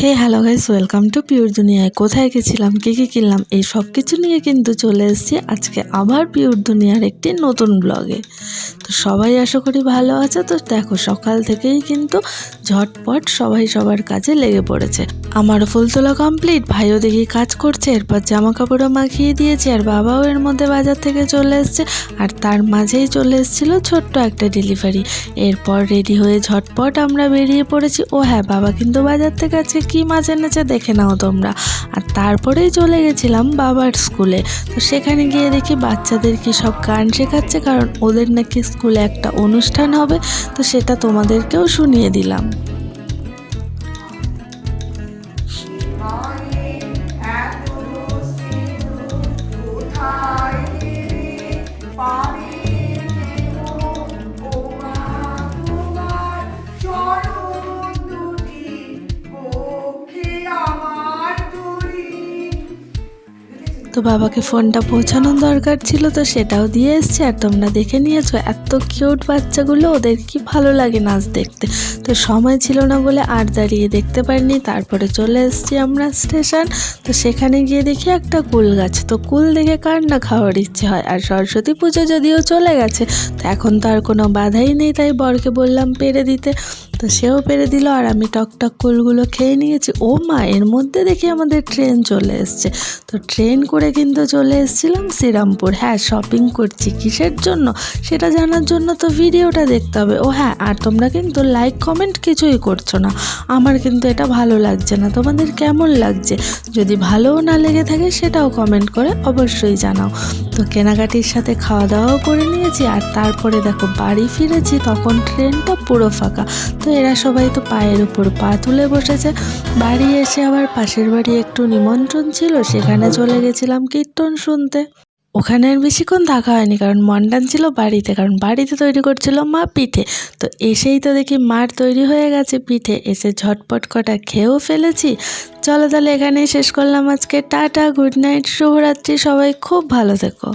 Hey hello guys, welcome to pure দুনিয়ায়। কোথায় গেছিলাম, কী কী কিনলাম, এই সব কিছু নিয়ে কিন্তু চলে এসেছি আজকে আবার পিওর দুনিয়ার একটি নতুন ব্লগে। তো সবাই আশা করি ভালো আছে। তো দেখো, সকাল থেকেই কিন্তু ঝটপট সবাই সবার কাজে লেগে পড়েছে। আমারও ফুল তোলা কমপ্লিট, ভাইও দেখি কাজ করছে, এরপর জামা কাপড়ও মাখিয়ে দিয়েছি, আর বাবাও এর মধ্যে বাজার থেকে চলে এসছে। আর তার মাঝেই চলে এসেছিল ছোট্ট একটা ডেলিভারি। এরপর রেডি হয়ে ঝটপট আমরা বেরিয়ে পড়েছি। ও হ্যাঁ, বাবা কিন্তু বাজার থেকে আজকে কী মাছ এনেছে দেখে নাও তোমরা। আর তারপরেই চলে গেছিলাম বাবার স্কুলে। তো সেখানে গিয়ে দেখি বাচ্চাদের কি সব গান শেখাচ্ছে, কারণ ওদের নাকি স্কুলে একটা অনুষ্ঠান হবে। তো সেটা তোমাদেরকেও শুনিয়ে দিলাম। তো বাবাকে ফোনটা পৌঁছানোর দরকার ছিল, তো সেটাও দিয়ে এসছে। আর তোমরা দেখে নিয়েছো এত কিউট বাচ্চাগুলো, ওদের কি ভালো লাগে নাচ দেখতে। তো সময় ছিল না বলে আর দাঁড়িয়ে দেখতে পারিনি। তারপরে চলে এসেছি আমরা স্টেশন। তো সেখানে গিয়ে দেখি একটা কুল গাছ। তো কুল দেখে কার না খাওয়ার ইচ্ছে হয়। আর সরস্বতী পুজো যদিও চলে গেছে, তো এখন তো আর কোনো বাধাই নেই, তাই বরকে বললাম পেড়ে দিতে। তো সেও পেরে দিল, আর আমি টকটক কুলগুলো খেয়ে নিয়েছি। ও মা, এর মধ্যে দেখি আমাদের ট্রেন চলে এসছে। তো ট্রেন করে কিন্তু চলে এসেছিলাম শ্রীরামপুর। হ্যাঁ, শপিং করছি কিসের জন্য সেটা জানার জন্য তো ভিডিওটা দেখতে হবে। ও হ্যাঁ, আর তোমরা কিন্তু লাইক কমেন্ট কিছুই করছো না। আমার কিন্তু এটা ভালো লাগছে না। তোমাদের কেমন লাগছে? যদি ভালোও না লেগে থাকে সেটাও কমেন্ট করে অবশ্যই জানাও। তো কেনাকাটির সাথে খাওয়া দাওয়াও করে নিয়েছি। আর তারপরে দেখো বাড়ি ফিরেছি, তখন ট্রেনটা পুরো ফাঁকা। তো এরা সবাই তো পায়ের উপর পা তুলে বসেছে। বাড়ি এসে আবার পাশের বাড়ি একটু নিমন্ত্রণ ছিল, সেখানে চলে গেছিলাম কীর্তন শুনতে। ওখানে আর বেশিক্ষণ থাকা হয়নি, কারণ মন্ডান ছিল বাড়িতে, কারণ বাড়িতে তৈরি করছিল মা পিঠে। তো এসেই তো দেখি মার তৈরি হয়ে গেছে পিঠে, এসে ঝটপট কটা খেয়েও ফেলেছি। চলো তাহলে এখানেই শেষ করলাম আজকে। টাটা, গুড নাইট, শুভরাত্রি, সবাই খুব ভালো থেকো।